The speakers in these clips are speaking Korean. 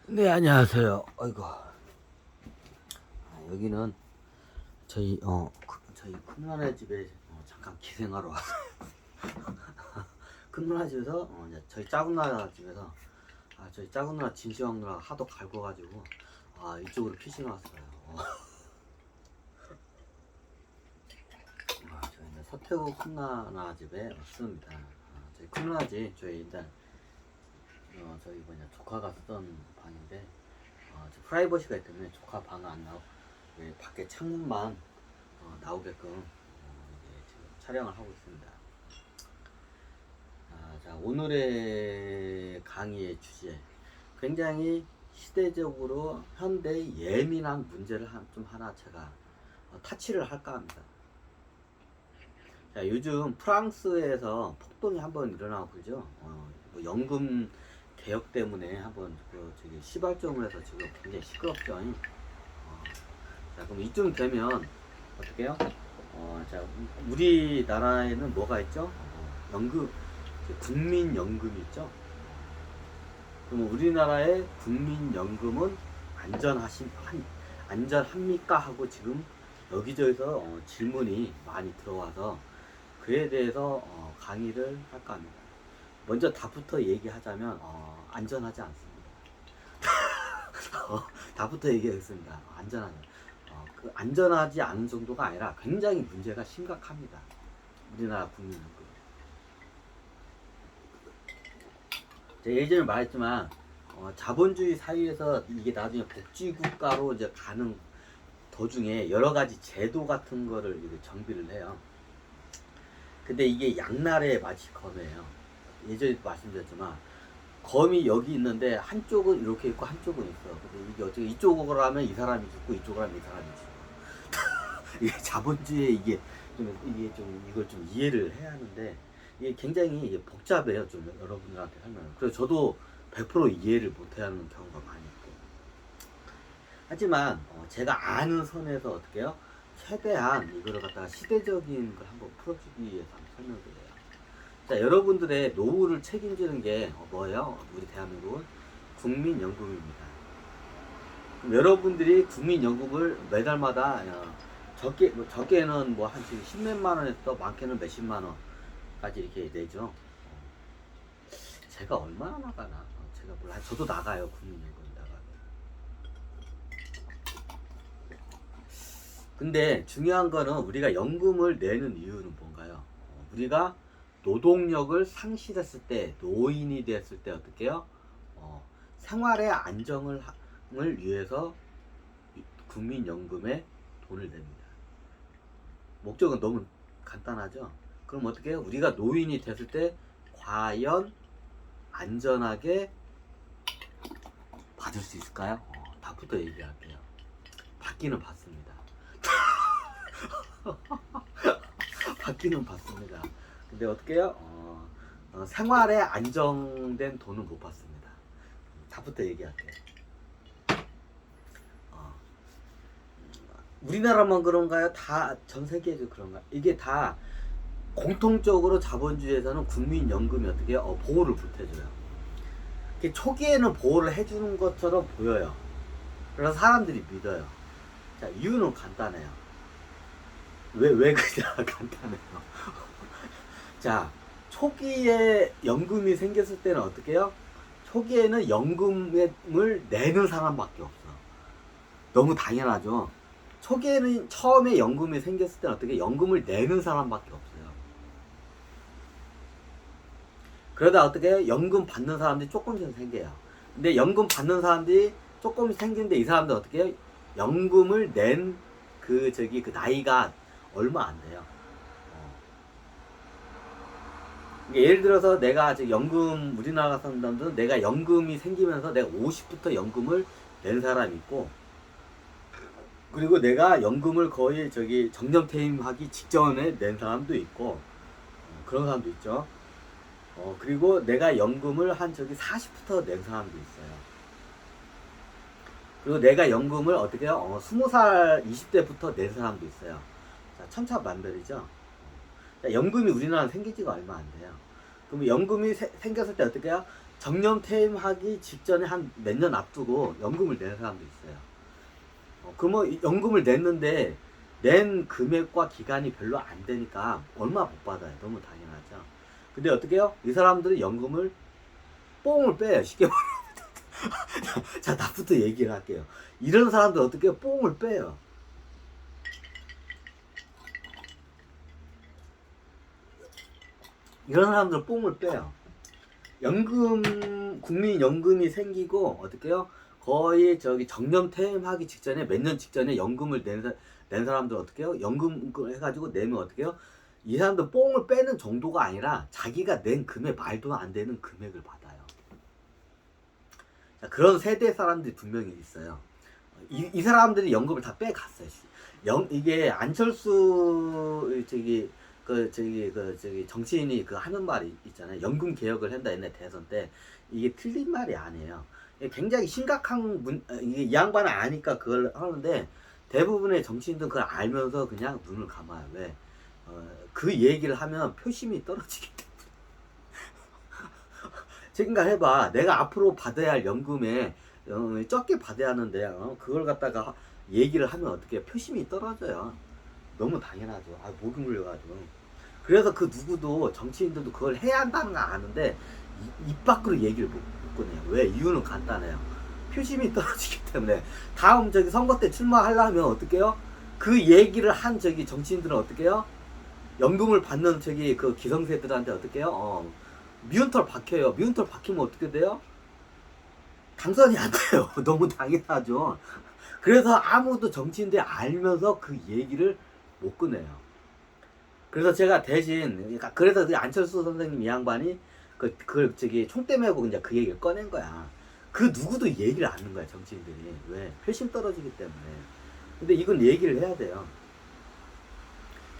네, 안녕하세요. 아이고. 여기는 저희 큰 누나네 집에 잠깐 기생하러 왔어요. 큰 누나 집에서 이제 저희 작은 누나 집에서 저희 작은 누나 진시황 누나 하도 갈궈가지고 이쪽으로 피신 왔어요. 저희는 서태후 큰 누나 집에 왔습니다. 저희 큰 누나 집 저희 일단 저희 조카가 쓰던 방인데 저 프라이버시가 있기 때문에 조카 방은 안 나오고 밖에 창문만 나오게끔 이제 지금 촬영을 하고 있습니다. 자, 오늘의 강의의 주제, 굉장히 시대적으로 현대의 예민한 문제를 좀 하나 제가 타치를 할까 합니다. 자, 요즘 프랑스에서 폭동이 한번 일어나고 그러죠. 뭐 연금 개혁 때문에 한번 저기 시발점을 해서 지금 굉장히 시끄럽죠. 자, 그럼 이쯤 되면 어떻게 해요? 자, 우리나라에는 뭐가 있죠? 연금, 국민연금이 있죠? 그럼 우리나라의 국민연금은 안전합니까? 하고 지금 여기저기서 질문이 많이 들어와서 그에 대해서 강의를 할까 합니다. 먼저 답부터 얘기하자면 안전하지 않습니다. 답부터 얘기하겠습니다. 그 안전하지 않은 정도가 아니라 굉장히 문제가 심각합니다. 우리나라 국민연금. 제가 예전에 말했지만 자본주의 사회에서 이게 나중에 복지국가로 이제 가는 도중에 여러 가지 제도 같은 거를 이렇게 정비를 해요. 근데 이게 양날의 마치 검이에요. 예전에도 말씀드렸지만 검이 여기 있는데 한쪽은 이렇게 있고 한쪽은 있어. 근데 이게 어떻게 이쪽으로 하면 이 사람이 죽고 이쪽으로 하면 이 사람이 죽고. 이게 자본주의 이게 좀 이걸 좀 이해를 해야 하는데 이게 굉장히 복잡해요. 좀 여러분들한테 설명. 그래서 저도 100% 이해를 못하는 경우가 많이 있고. 하지만 제가 아는 선에서 어떻게 해요? 최대한 이거를 갖다가 시대적인 걸 한번 풀어주기 위해서 한번 설명드려요. 자, 여러분들의 노후를 책임지는 게 뭐예요? 우리 대한민국은 국민연금입니다. 그럼 여러분들이 국민연금을 매달마다 적게는 뭐 한 10몇만 원에서 많게는 몇십만 원까지 이렇게 내죠. 제가 얼마나 나가나? 제가 몰라. 저도 나가요. 국민연금 나가요. 근데 중요한 거는 우리가 연금을 내는 이유는 뭔가요? 우리가 노동력을 상실했을 때, 노인이 됐을 때 어떻게 해요? 생활의 안정을 위해서 국민연금에 돈을 냅니다. 목적은 너무 간단하죠? 그럼 어떻게 해요? 우리가 노인이 됐을 때 과연 안전하게 받을 수 있을까요? 답부터 얘기할게요. 받기는 받습니다. 받기는 받습니다. 근데 어떻게 해요? 생활에 안정된 돈은 못 받습니다. 답부터 얘기할게요. 우리나라만 그런가요? 다 전 세계에도 그런가요? 이게 다 공통적으로 자본주의에서는 국민연금이 어떻게 해요? 보호를 못해줘요. 초기에는 보호를 해주는 것처럼 보여요. 그래서 사람들이 믿어요. 자, 이유는 간단해요. 왜 그냥 간단해요. 자, 초기에 연금이 생겼을 때는 어떻게 해요? 초기에는 연금을 내는 사람밖에 없어. 너무 당연하죠. 초기에는 처음에 연금이 생겼을 때는 어떻게 연금을 내는 사람밖에 없어요. 그러다 어떻게 해요? 연금 받는 사람들이 조금씩 생겨요. 근데 연금 받는 사람들이 조금씩 생기는데 이 사람들 어떻게 해요? 연금을 낸 그 나이가 얼마 안 돼요. 예를 들어서 내가 아직 연금, 우리나라 사람들은 내가 연금이 생기면서 내가 50부터 연금을 낸 사람이 있고, 그리고 내가 연금을 거의 정년퇴임하기 직전에 낸 사람도 있고, 그런 사람도 있죠. 그리고 내가 연금을 한 40부터 낸 사람도 있어요. 그리고 내가 연금을 어떻게 해요? 20살, 20대부터 낸 사람도 있어요. 자, 천차만별이죠. 자, 연금이 우리나라는 생긴 지가 얼마 안 돼요. 그럼 연금이 생겼을 때 어떻게 해요? 정년 퇴임하기 직전에 한 몇 년 앞두고 연금을 내는 사람도 있어요. 그러면 연금을 냈는데 낸 금액과 기간이 별로 안 되니까 얼마 못 받아요. 너무 당연하죠. 근데 어떻게 해요? 이 사람들은 연금을 뽕을 빼요. 쉽게 말하면. 자, 나부터 얘기를 할게요. 이런 사람들 어떻게 해요? 뽕을 빼요. 이런 사람들은 뽕을 빼요. 연금, 국민연금이 생기고 어떻게 해요? 거의 저기 정년 퇴임하기 직전에 몇 년 직전에 연금을 낸 사람들 어떻게 해요? 연금을 해가지고 내면 어떻게 해요? 이 사람들 뽕을 빼는 정도가 아니라 자기가 낸 금액 말도 안 되는 금액을 받아요. 자, 그런 세대 사람들이 분명히 있어요. 이 사람들이 연금을 다 빼갔어요. 이게 안철수 정치인이 그 하는 말이 있잖아요. 연금 개혁을 한다 옛날 대선 때. 이게 틀린 말이 아니에요. 굉장히 심각한 이게 이 양반은 아니까 그걸 하는데 대부분의 정치인들은 그걸 알면서 그냥 눈을 감아요. 왜? 그 얘기를 하면 표심이 떨어지기 때문에. 생각해봐. 내가 앞으로 받아야 할 연금에 적게 받아야 하는데 그걸 갖다가 얘기를 하면 어떻게 표심이 떨어져요. 너무 당연하죠. 목이 물려가지고. 그래서 그 누구도 정치인들도 그걸 해야 한다는 거 아는데 입 밖으로 얘기를 못 꺼내요. 왜? 이유는 간단해요. 표심이 떨어지기 때문에. 다음 선거 때 출마하려면 어떻게 해요? 그 얘기를 한 정치인들은 어떻게 해요? 연금을 받는 그 기성세들한테 어떻게 해요? 미운털 박혀요. 미운털 박히면 어떻게 돼요? 당선이 안 돼요. 너무 당연하죠. 그래서 아무도 정치인들이 알면서 그 얘기를 못 꺼내요. 그래서 제가 대신, 그래서 그 안철수 선생님 이 양반이 그걸 총대 메고 이제 그 얘기를 꺼낸 거야. 그 누구도 얘기를 안 하는 거야, 정치인들이. 왜? 표심 떨어지기 때문에. 근데 이건 얘기를 해야 돼요.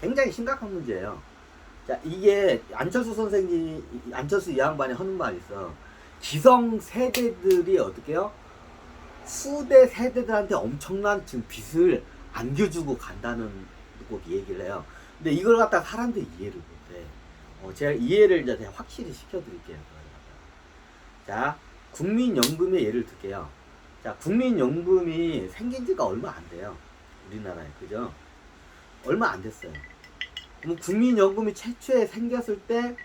굉장히 심각한 문제예요. 자, 이게 안철수 이 양반이 하는 말이 있어. 기성 세대들이 어떻게 해요? 후대 세대들한테 엄청난 지금 빚을 안겨주고 간다는 꼭 얘기를 해요. 근데 이걸 갖다가 사람들이 이해를 못해. 제가 이해를 이제 확실히 시켜드릴게요. 자, 국민연금의 예를 들게요. 자, 국민연금이 생긴 지가 얼마 안 돼요. 우리나라에. 그죠? 얼마 안 됐어요. 그럼 국민연금이 최초에 생겼을 때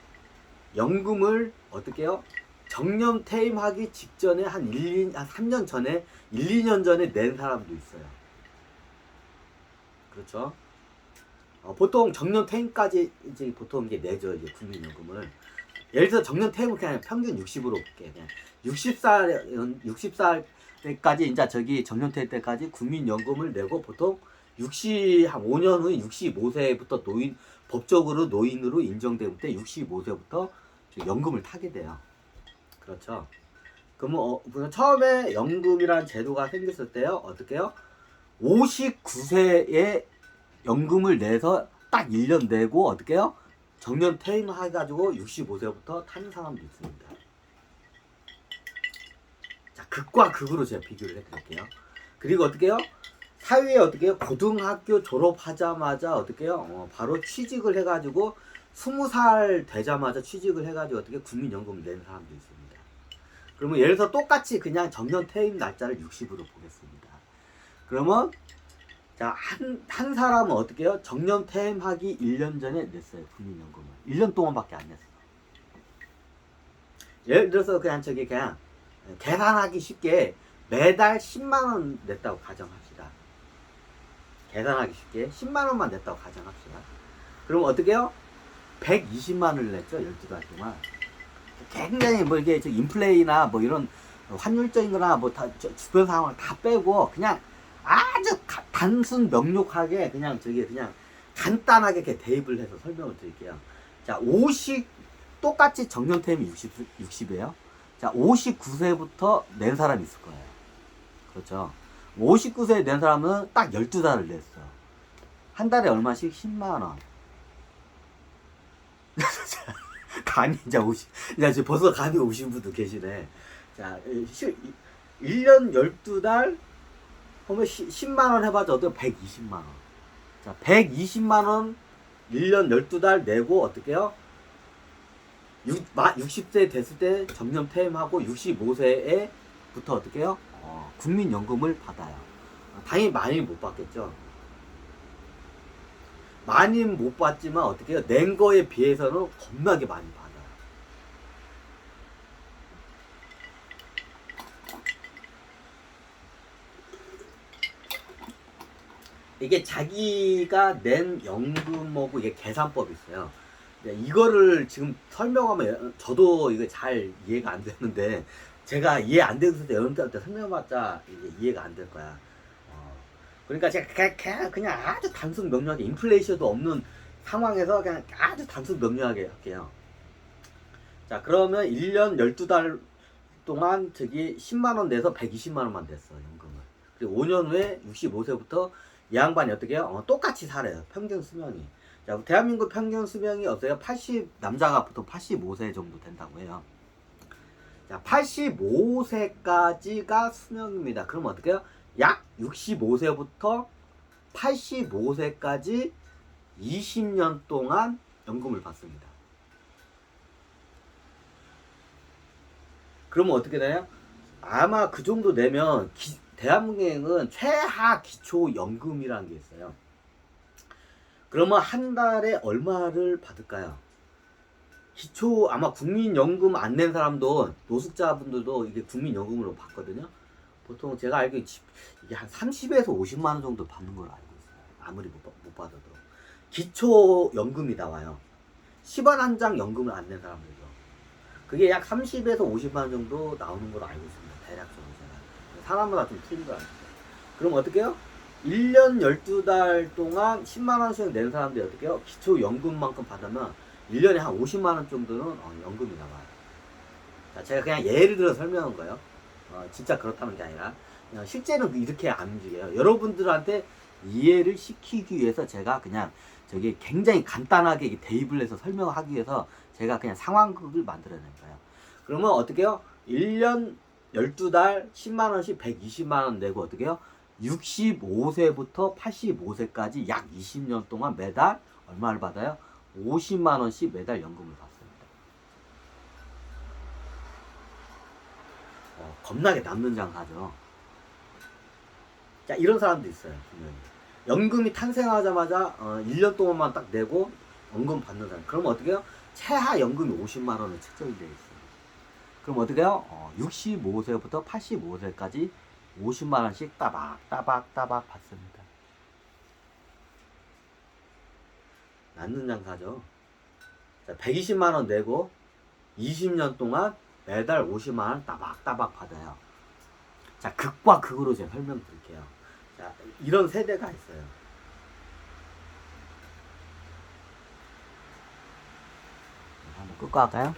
연금을 어떻게 해요? 정년 퇴임하기 직전에 한 3년 전에, 1, 2년 전에 낸 사람도 있어요. 그렇죠? 보통 정년 퇴임까지 이제 보통 이게 내죠, 이제 국민연금을. 예를 들어 정년 퇴임은 그냥 평균 60으로 볼게. 그냥 60살까지 이제 정년 퇴임 때까지 국민연금을 내고 보통 한 5년 후 65세부터 법적으로 노인으로 인정될 때 65세부터 연금을 타게 돼요. 그렇죠. 그러면 처음에 연금이라는 제도가 생겼을 때요, 어떻게 해요? 59세에 연금을 내서 딱 1년 내고 어떻게 해요? 정년 퇴임해가지고 65세부터 타는 사람도 있습니다. 자, 극과 극으로 제가 비교를 해드릴게요. 그리고 어떻게 해요? 사회에 어떻게 해요? 고등학교 졸업하자마자 어떻게 해요? 바로 취직을 해가지고 20살 되자마자 취직을 해가지고 어떻게 국민연금을 내는 사람도 있습니다. 그러면 예를 들어서 똑같이 그냥 정년 퇴임 날짜를 60으로 보겠습니다. 그러면 자, 한 사람은 어떻게 해요? 정년 퇴임하기 1년 전에 냈어요. 국민연금을. 1년 동안밖에 안 냈어. 예를 들어서 그냥 계산하기 쉽게 매달 10만원 냈다고 가정합시다. 계산하기 쉽게 10만원만 냈다고 가정합시다. 그럼 어떻게 해요? 120만원을 냈죠. 12달 동안. 굉장히 이게 인플레이나 이런 환율적인 거나 주변 상황을 다 빼고 그냥 아주 단순 명료하게 그냥 간단하게 이렇게 대입을 해서 설명을 드릴게요. 자, 똑같이 정년 퇴임이 60이에요. 자, 59세부터 낸 사람이 있을 거예요. 그렇죠. 59세에 낸 사람은 딱 12달을 냈어. 한 달에 얼마씩? 10만원. 감이 이제 벌써 감이 오신 분도 계시네. 자, 1년 12달 하면 10만원 해봐도 어때요? 120만원. 자, 120만원 1년 12달 내고 어떻게 해요? 60세 됐을 때 정년 퇴임하고 65세에부터 어떻게 해요? 국민연금을 받아요. 당연히 많이 못 받겠죠. 많이 못 받지만 어떻게 해요? 낸 거에 비해서는 겁나게 많이 받아요. 이게 자기가 낸 연금하고 이게 계산법이 있어요. 이거를 지금 설명하면 저도 이거 잘 이해가 안 되는데 제가 이해 안 되고 있을 때 여러분들한테 설명해봤자 이게 이해가 안 될 거야. 그러니까 제가 그냥 아주 단순 명료하게 인플레이션도 없는 상황에서 그냥 아주 단순 명료하게 할게요. 자, 그러면 1년 12달 동안 저기 10만원 내서 120만원만 냈어, 연금을. 그리고 5년 후에 65세부터 이 양반이 어떻게 해요? 똑같이 살아요, 평균 수명이. 자, 대한민국 평균 수명이 어때요? 남자가 보통 85세 정도 된다고 해요. 자, 85세까지가 수명입니다. 그럼 어떻게 해요? 약 65세부터 85세까지 20년 동안 연금을 받습니다. 그러면 어떻게 돼요? 아마 그 정도 내면 대한민국은 최하 기초연금이라는 게 있어요. 그러면 한 달에 얼마를 받을까요? 아마 국민연금 안 낸 사람도, 노숙자분들도 이게 국민연금으로 받거든요. 보통 제가 알기로 이게 한 30에서 50만 원 정도 받는 걸로 알고 있어요. 아무리 못 받아도. 기초연금이 나와요. 10원 한 장 연금을 안 낸 사람들도. 그게 약 30에서 50만 원 정도 나오는 걸로 알고 있습니다. 대략적으로 제가. 사람마다 좀 틀린 거 같아요. 그럼 어떻게 해요? 1년 12달 동안 10만 원씩 낸 사람들이 어떻게 해요? 기초연금만큼 받으면 1년에 한 50만 원 정도는 연금이 나와요. 자, 제가 그냥 예를 들어 설명한 거예요. 진짜 그렇다는 게 아니라 그냥 실제는 이렇게 안 움직여요. 여러분들한테 이해를 시키기 위해서 제가 그냥 저기 굉장히 간단하게 대입을 해서 설명하기 위해서 제가 그냥 상황극을 만들어낸 거예요. 그러면 어떻게 해요? 1년 12달 10만 원씩 120만 원 내고 어떻게 해요? 65세부터 85세까지 약 20년 동안 매달 얼마를 받아요? 50만 원씩 매달 연금을 받습니다. 겁나게 남는 장사죠. 자, 이런 사람도 있어요. 분명히. 연금이 탄생하자마자 1년 동안만 딱 내고 연금 받는 사람. 그러면 어떻게 해요? 최하 연금이 50만 원은 책정이 되어 있어요. 그럼 어떻게 해요? 65세부터 85세까지 50만 원씩 따박 받습니다. 낳는 장사죠. 자, 120만 원 내고 20년 동안 매달 50만 원 따박 받아요. 자, 극과 극으로 제가 설명드릴게요. 자, 이런 세대가 있어요. 한번 끌고 갈까요?